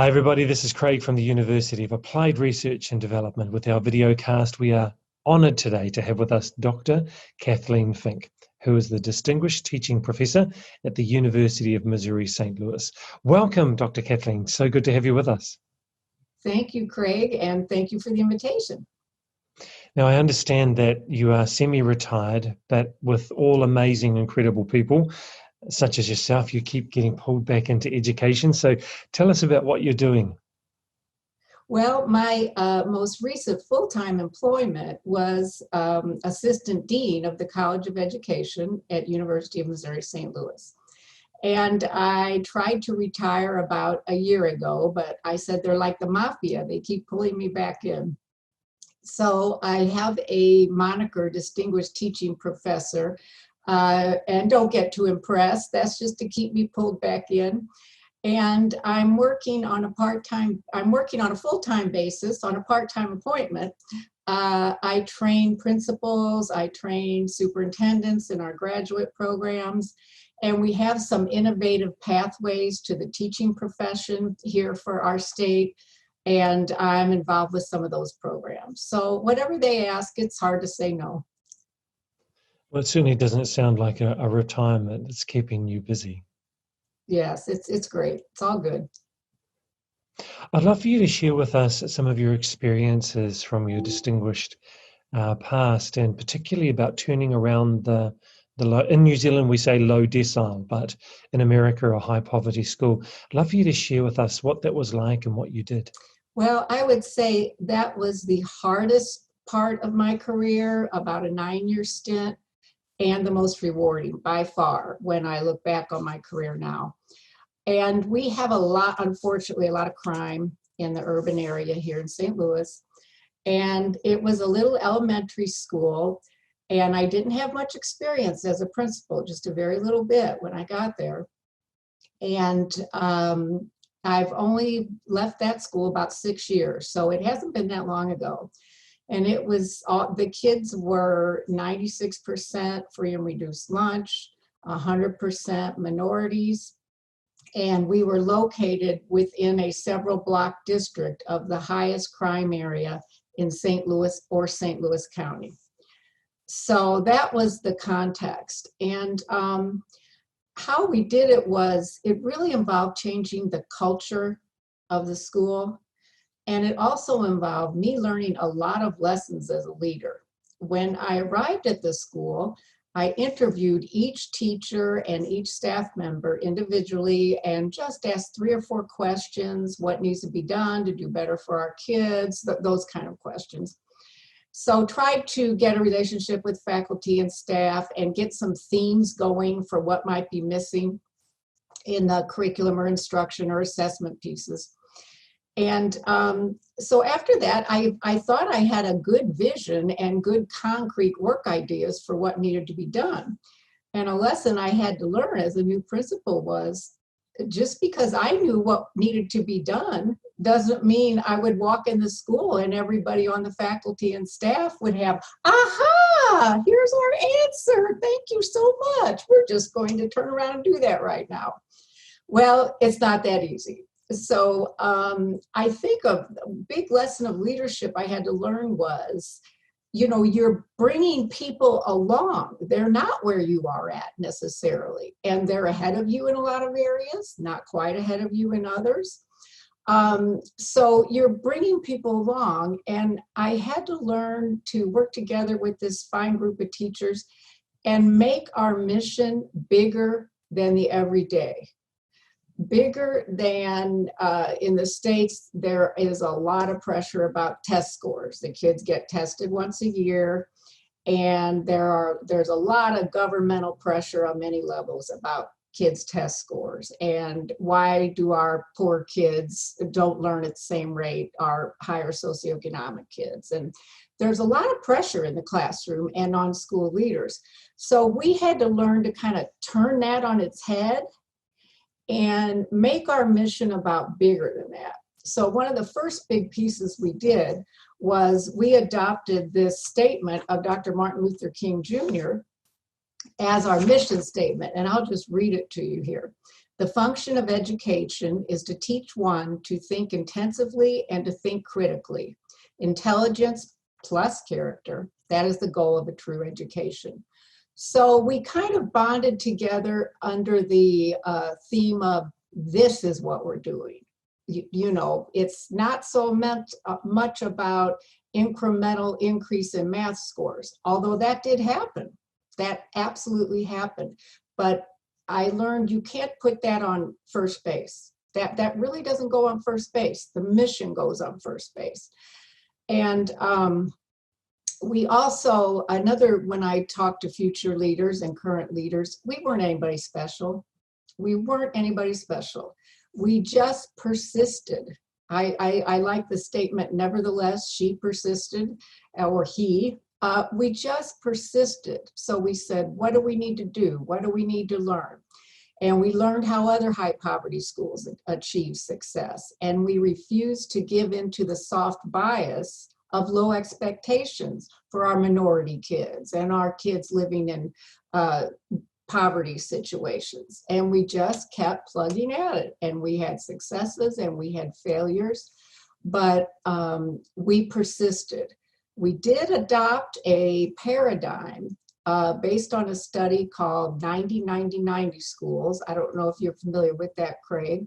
Hi everybody, this is Craig from the University of Applied Research and Development. With our videocast, we are honoured today to have with us Dr. Kathleen Fink, who is the Distinguished Teaching Professor at the University of Missouri, St. Louis. Welcome, Dr. Kathleen. So good to have you with us. Thank you, Craig, and thank you for the invitation. Now, I understand that you are semi-retired, but with all amazing, incredible people, such as yourself, you keep getting pulled back into education. So tell us about what you're doing. Well, my most recent full-time employment was Assistant Dean of the College of Education at University of Missouri, St. Louis. And I tried to retire about a year ago, but I said they're like the mafia. They keep pulling me back in. So I have a moniker, Distinguished Teaching Professor, and don't get too impressed. That's just to keep me pulled back in. And I'm working on a full-time basis on a part-time appointment. I train principals, I train superintendents in our graduate programs, and we have some innovative pathways to the teaching profession here for our state, and I'm involved with some of those programs. So whatever they ask, it's hard to say no. Well, it certainly doesn't sound like a retirement that's keeping you busy. Yes, it's great. It's all good. I'd love for you to share with us some of your experiences from your distinguished past, and particularly about turning around the low. In New Zealand, we say low decile, but in America, a high poverty school. I'd love for you to share with us what that was like and what you did. Well, I would say that was the hardest part of my career, about a 9-year stint, and the most rewarding by far when I look back on my career now. And we have unfortunately, a lot of crime in the urban area here in St. Louis. And it was a little elementary school, and I didn't have much experience as a principal, just a very little bit when I got there. And I've only left that school about 6 years, so it hasn't been that long ago. And it was the kids were 96% free and reduced lunch, 100% minorities, and we were located within a several block district of the highest crime area in St. Louis or St. Louis County. So that was the context. And how we did it was, it really involved changing the culture of the school. And it also involved me learning a lot of lessons as a leader. When I arrived at the school, I interviewed each teacher and each staff member individually and just asked 3 or 4 questions: what needs to be done to do better for our kids, those kind of questions. So tried to get a relationship with faculty and staff and get some themes going for what might be missing in the curriculum or instruction or assessment pieces. And so after that, I thought I had a good vision and good concrete work ideas for what needed to be done. And a lesson I had to learn as a new principal was, just because I knew what needed to be done doesn't mean I would walk in the school and everybody on the faculty and staff would have, aha, here's our answer. Thank you so much. We're just going to turn around and do that right now. Well, it's not that easy. So I think a big lesson of leadership I had to learn was, you're bringing people along. They're not where you are at necessarily, and they're ahead of you in a lot of areas, not quite ahead of you in others. So you're bringing people along, and I had to learn to work together with this fine group of teachers and make our mission bigger than the everyday. Bigger than in the States, there is a lot of pressure about test scores. The kids get tested once a year, and there's a lot of governmental pressure on many levels about kids' test scores and why do our poor kids don't learn at the same rate our higher socioeconomic kids. And there's a lot of pressure in the classroom and on school leaders. So we had to learn to kind of turn that on its head and make our mission about bigger than that. So one of the first big pieces we did was we adopted this statement of Dr. Martin Luther King Jr. as our mission statement, and I'll just read it to you here. The function of education is to teach one to think intensively and to think critically. Intelligence plus character, that is the goal of a true education. So we kind of bonded together under the theme of this is what we're doing. You know, it's not so much about incremental increase in math scores, although that did happen. That absolutely happened. But I learned you can't put that on first base. That really doesn't go on first base. The mission goes on first base. And we also, when I talk to future leaders and current leaders, we weren't anybody special. We weren't anybody special. We just persisted. I like the statement, nevertheless, she persisted, or he. We just persisted. So we said, what do we need to do? What do we need to learn? And we learned how other high poverty schools achieve success. And we refused to give into the soft bias of low expectations for our minority kids and our kids living in poverty situations. And we just kept plugging at it. And we had successes and we had failures, but we persisted. We did adopt a paradigm based on a study called 90-90-90 schools. I don't know if you're familiar with that, Craig,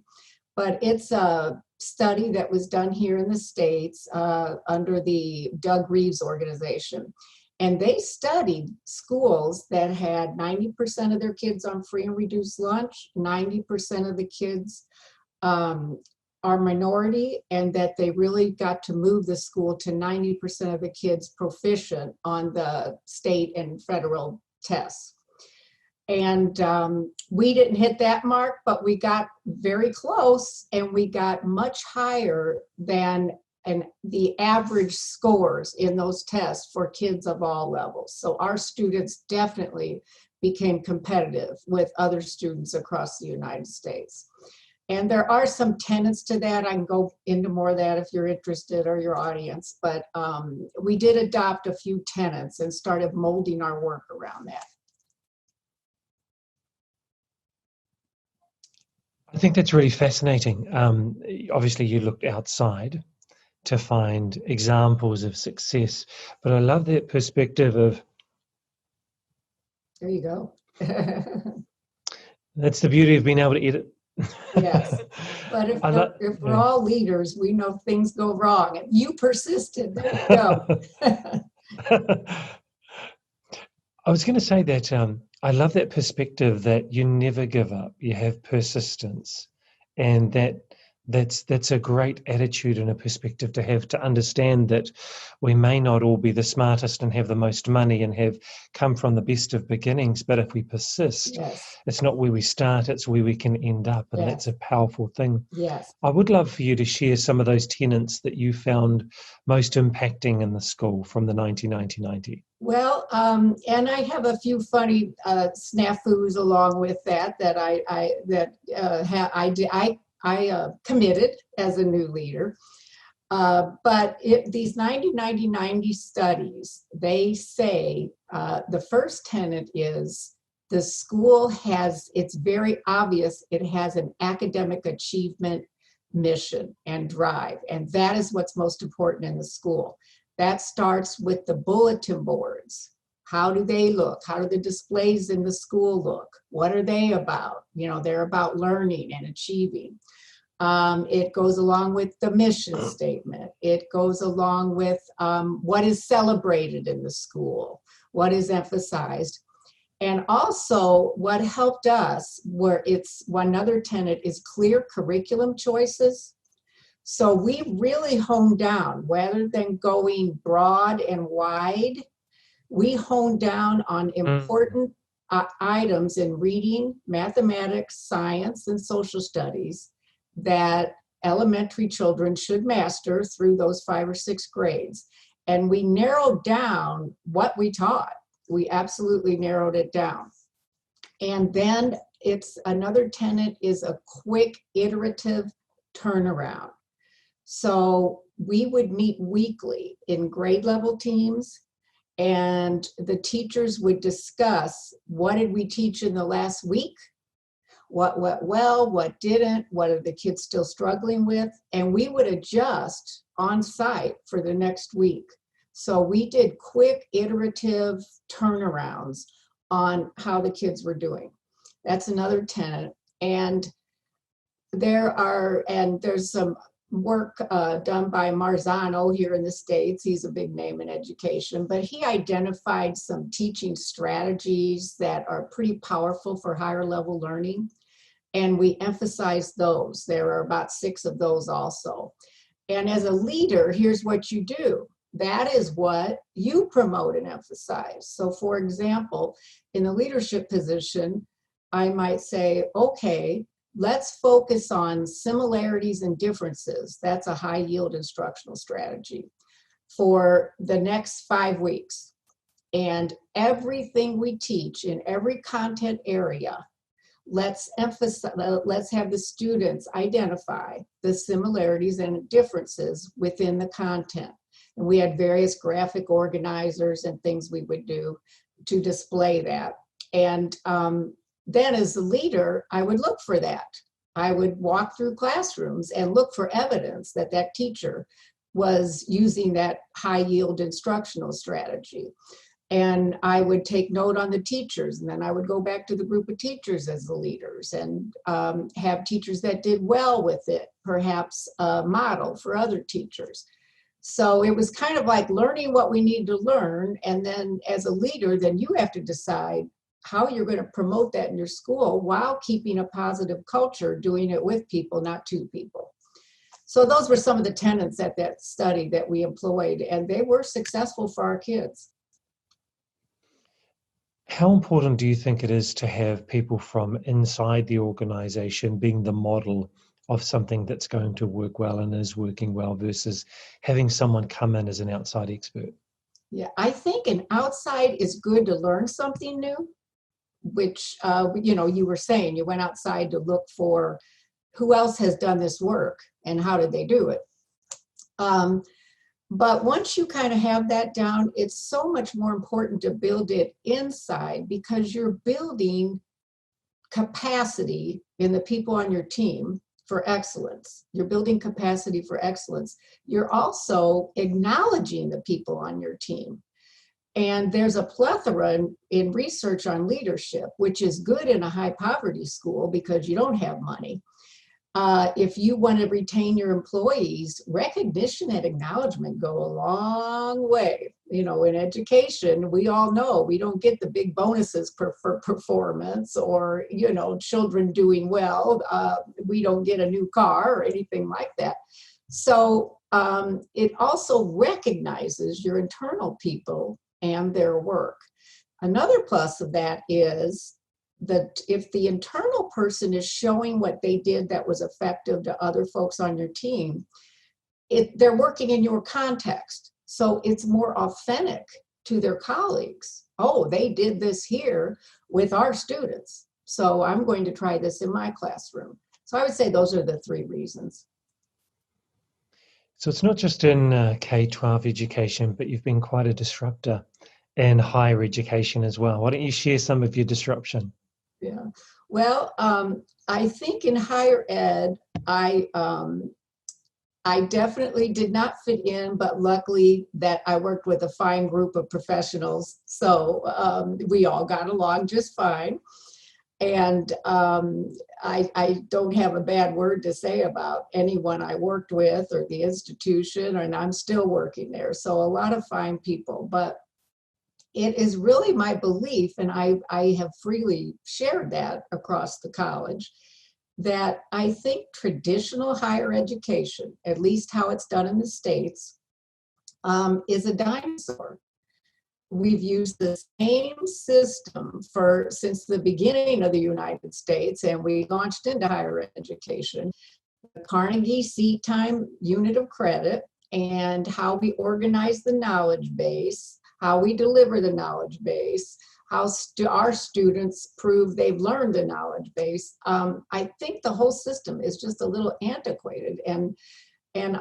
but it's a study that was done here in the States under the Doug Reeves organization. And they studied schools that had 90% of their kids on free and reduced lunch, 90% of the kids are minority, and that they really got to move the school to 90% of the kids proficient on the state and federal tests. And we didn't hit that mark, but we got very close, and we got much higher than the average scores in those tests for kids of all levels. So our students definitely became competitive with other students across the United States. And there are some tenets to that. I can go into more of that if you're interested, or your audience, but we did adopt a few tenets and started molding our work around that. I think that's really fascinating. Obviously, you looked outside to find examples of success, but I love that perspective of. There you go. That's the beauty of being able to edit. Yes, but if we're all leaders, we know things go wrong. You persisted. There you go. I was going to say that I love that perspective that you never give up. You have persistence, and that's a great attitude and a perspective to have, to understand that we may not all be the smartest and have the most money and have come from the best of beginnings, but if we persist, yes, it's not where we start, it's where we can end up, and yes, that's a powerful thing. Yes. I would love for you to share some of those tenets that you found most impacting in the school from the 90-90-90. Well, and I have a few funny snafus along with that I committed as a new leader. But these 90-90-90 studies, they say the first tenet is the school it's very obvious, it has an academic achievement mission and drive, and that is what's most important in the school. That starts with the bulletin boards. How do they look? How do the displays in the school look? What are they about? You know, they're about learning and achieving. It goes along with the mission statement. It goes along with what is celebrated in the school, what is emphasized. And also what helped us, one other tenet is clear curriculum choices. So we really honed down, rather than going broad and wide, we honed down on important items in reading, mathematics, science, and social studies that elementary children should master through those 5 or 6 grades. And we narrowed down what we taught. We absolutely narrowed it down. And then another tenet is a quick iterative turnaround. So we would meet weekly in grade level teams, and the teachers would discuss, what did we teach in the last week? what went well, what didn't, what are the kids still struggling with, and we would adjust on site for the next week. So we did quick iterative turnarounds on how the kids were doing. That's another tenet. And there's some work done by Marzano here in the States. He's a big name in education, but he identified some teaching strategies that are pretty powerful for higher level learning. And we emphasize those. There are about 6 of those also. And as a leader, here's what you do. That is what you promote and emphasize. So for example, in the leadership position, I might say, okay, let's focus on similarities and differences. That's a high yield instructional strategy for the next 5 weeks. And everything we teach in every content area, let's have the students identify the similarities and differences within the content. And we had various graphic organizers and things we would do to display that. And then as the leader, I would look for that. I would walk through classrooms and look for evidence that that teacher was using that high yield instructional strategy. And I would take note on the teachers, and then I would go back to the group of teachers as the leaders and have teachers that did well with it, perhaps a model for other teachers. So it was kind of like learning what we need to learn. And then as a leader, then you have to decide how you're going to promote that in your school while keeping a positive culture, doing it with people, not to people. So those were some of the tenets at that study that we employed, and they were successful for our kids. How important do you think it is to have people from inside the organization being the model of something that's going to work well and is working well versus having someone come in as an outside expert? Yeah, I think an outside is good to learn something new, which, you were saying, you went outside to look for who else has done this work and how did they do it. But once you kind of have that down, it's so much more important to build it inside because you're building capacity in the people on your team for excellence. You're building capacity for excellence. You're also acknowledging the people on your team. And there's a plethora in research on leadership, which is good in a high poverty school because you don't have money. If you want to retain your employees, recognition and acknowledgement go a long way. In education, we all know we don't get the big bonuses for performance or, children doing well. We don't get a new car or anything like that. So it also recognizes your internal people and their work. Another plus of that is that if the internal person is showing what they did that was effective to other folks on your team, they're working in your context. So it's more authentic to their colleagues. Oh, they did this here with our students, so I'm going to try this in my classroom. So I would say those are the 3 reasons. So it's not just in K-12 education, but you've been quite a disruptor in higher education as well. Why don't you share some of your disruption? Yeah, well, I think in higher ed, I definitely did not fit in, but luckily that I worked with a fine group of professionals. So we all got along just fine. And I don't have a bad word to say about anyone I worked with or the institution, and I'm still working there. So a lot of fine people, but it is really my belief, and I have freely shared that across the college, that I think traditional higher education, at least how it's done in the States, is a dinosaur. We've used the same system since the beginning of the United States, and we launched into higher education. The Carnegie seat time unit of credit and how we organize the knowledge base, how we deliver the knowledge base, how our students prove they've learned the knowledge base. I think the whole system is just a little antiquated. And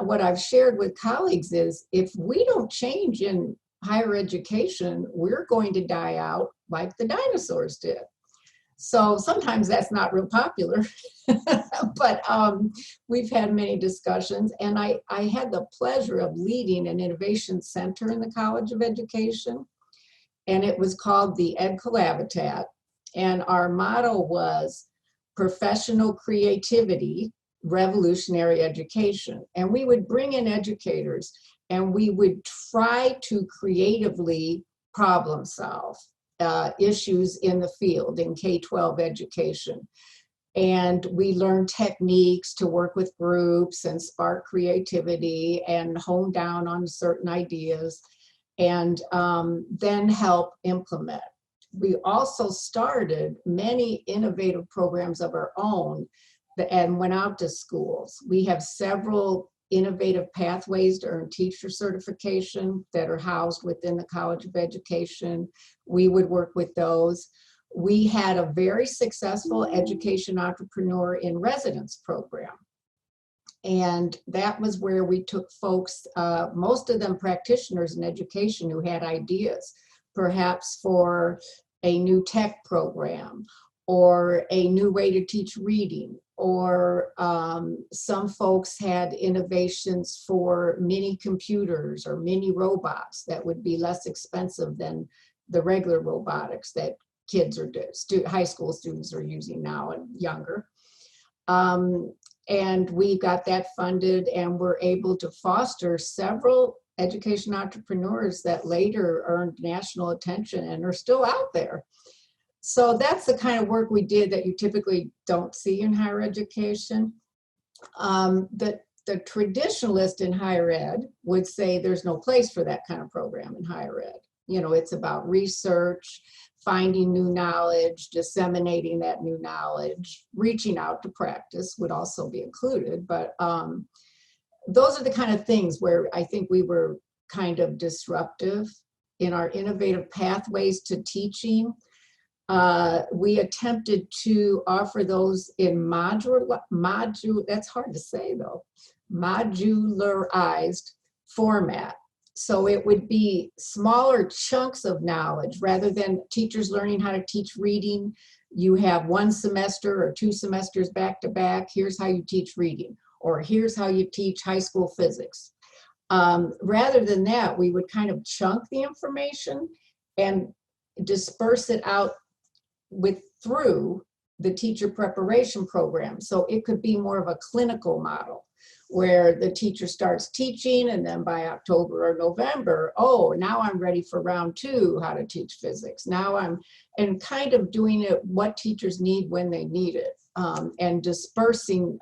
what I've shared with colleagues is if we don't change in higher education, we're going to die out like the dinosaurs did. So sometimes that's not real popular, but we've had many discussions. And I had the pleasure of leading an innovation center in the College of Education, and it was called the Ed Collabitat. And our motto was professional creativity, revolutionary education. And we would bring in educators and we would try to creatively problem solve issues in the field in K-12 education. And we learned techniques to work with groups and spark creativity and hone down on certain ideas, and then help implement. We also started many innovative programs of our own and went out to schools. We have several innovative pathways to earn teacher certification that are housed within the College of Education. We would work with those. We had a very successful education entrepreneur in residence program. And that was where we took folks, most of them practitioners in education, who had ideas, perhaps for a new tech program or a new way to teach reading, or some folks had innovations for mini computers or mini robots that would be less expensive than the regular robotics that kids or high school students are using now and younger. And we got that funded and were able to foster several education entrepreneurs that later earned national attention and are still out there. So that's the kind of work we did that you typically don't see in higher education. The traditionalist in higher ed would say there's no place for that kind of program in higher ed. You know, it's about research, finding new knowledge, disseminating that new knowledge, reaching out to practice would also be included. But those are the kind of things where I think we were kind of disruptive in our innovative pathways to teaching. We attempted to offer those in that's hard to say though, modularized format. So it would be smaller chunks of knowledge rather than teachers learning how to teach reading. You have one semester or 2 semesters back to back. Here's how you teach reading, or here's how you teach high school physics. Rather than that, we would kind of chunk the information and disperse it out through the teacher preparation program. So it could be more of a clinical model where the teacher starts teaching, and then by October or November, oh, now I'm ready for round 2, how to teach physics. And kind of doing it what teachers need when they need it, and dispersing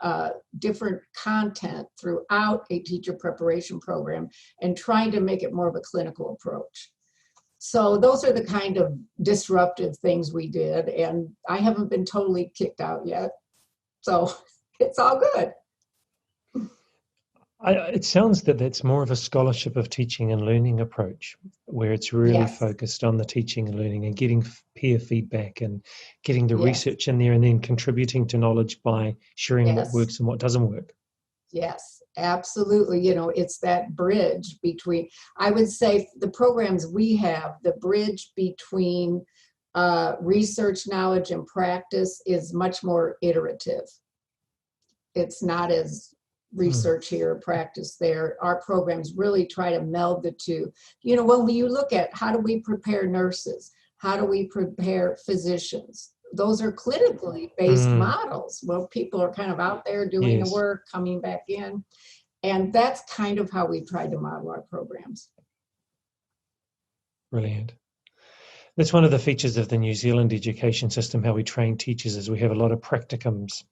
different content throughout a teacher preparation program and trying to make it more of a clinical approach. So those are the kind of disruptive things we did, and I haven't been totally kicked out yet. So it's all good. It sounds that that's more of a scholarship of teaching and learning approach, where it's really Yes. focused on the teaching and learning and getting peer feedback and getting the Yes. research in there and then contributing to knowledge by sharing what works and what doesn't work. Yes, absolutely. You know, it's that bridge between, I would say the programs we have, the bridge between research, knowledge, and practice is much more iterative. It's not as research here, practice there. Our programs really try to meld the two. You know, when you look at how do we prepare nurses, how do we prepare physicians, those are clinically based models where people are kind of out there doing the work, coming back in. And that's kind of how we try to model our programs. Brilliant. That's one of the features of the New Zealand education system, how we train teachers, is we have a lot of practicums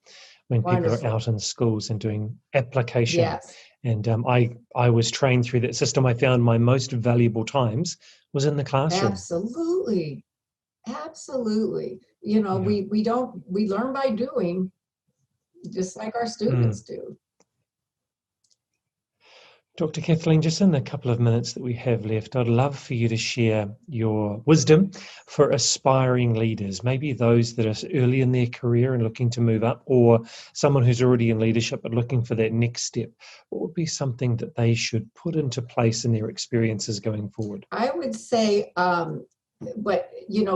when people are out in schools and doing application. Yes. And I was trained through that system. I found my most valuable times was in the classroom. Absolutely. Absolutely. You know, we learn by doing, just like our students do. Dr. Kathleen, just in the couple of minutes that we have left, I'd love for you to share your wisdom for aspiring leaders, maybe those that are early in their career and looking to move up, or someone who's already in leadership but looking for that next step. What would be something that they should put into place in their experiences going forward? I would say, but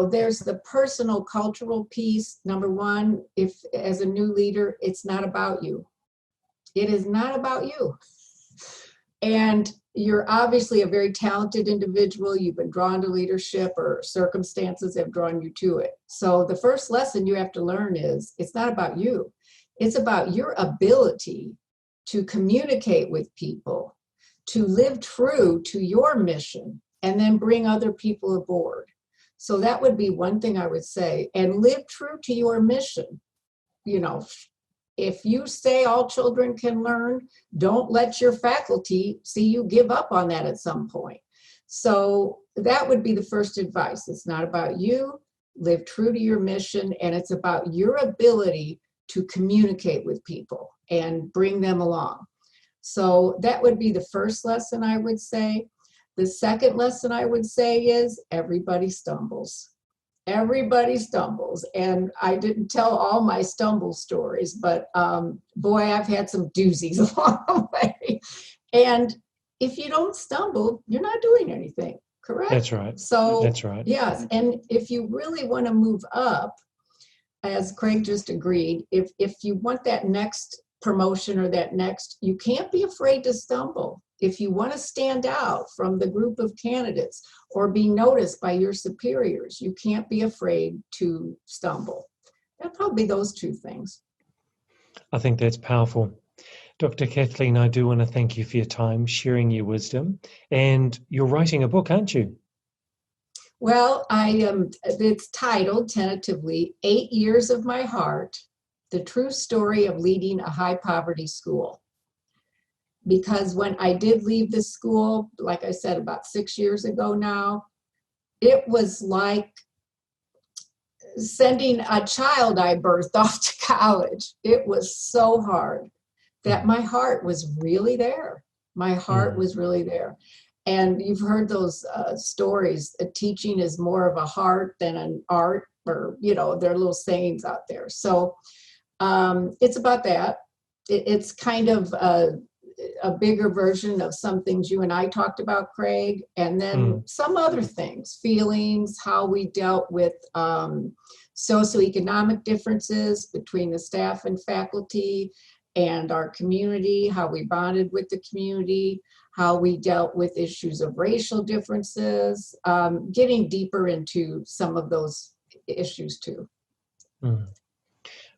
there's the personal cultural piece. Number one, if as a new leader, it's not about you. It is not about you. And you're obviously a very talented individual. You've been drawn to leadership, or circumstances have drawn you to it. So the first lesson you have to learn is it's not about you. It's about your ability to communicate with people, to live true to your mission, and then bring other people aboard. So that would be one thing I would say. And live true to your mission. If you say all children can learn, don't let your faculty see you give up on that at some point. So that would be the first advice. It's not about you. Live true to your mission, and it's about your ability to communicate with people and bring them along. So that would be the first lesson I would say. The second lesson I would say is everybody stumbles. Everybody stumbles. And I didn't tell all my stumble stories, but boy, I've had some doozies along the way. And if you don't stumble, you're not doing anything, correct? That's right. So that's right. Yes. And if you really want to move up, as Craig just agreed, if you want that next promotion or that next, you can't be afraid to stumble. If you want to stand out from the group of candidates or be noticed by your superiors, you can't be afraid to stumble. That'd probably be those two things. I think that's powerful. Dr. Kathleen, I do want to thank you for your time, sharing your wisdom. And you're writing a book, aren't you? Well, it's titled tentatively 8 Years of My Heart, The True Story of Leading a High Poverty School. Because when I did leave the school, like I said, about 6 years ago now, it was like sending a child I birthed off to college. It was so hard that my heart was really there. My heart was really there. And you've heard those stories. Teaching is more of a heart than an art, or, there are little sayings out there. So it's about that. It's kind of a bigger version of some things you and I talked about, Craig, and then some other things, feelings, how we dealt with socioeconomic differences between the staff and faculty and our community, how we bonded with the community, how we dealt with issues of racial differences, getting deeper into some of those issues too.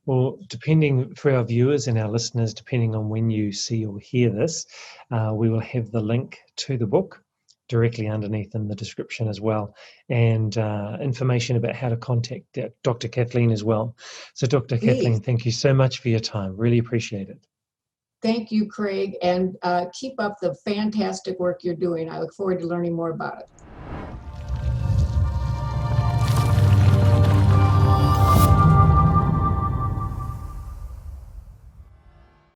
Well, depending for our viewers and our listeners, depending on when you see or hear this, we will have the link to the book directly underneath in the description as well, and information about how to contact Dr. Kathleen as well. So Dr. Kathleen, thank you so much for your time. Really appreciate it. Thank you, Craig, and keep up the fantastic work you're doing. I look forward to learning more about it.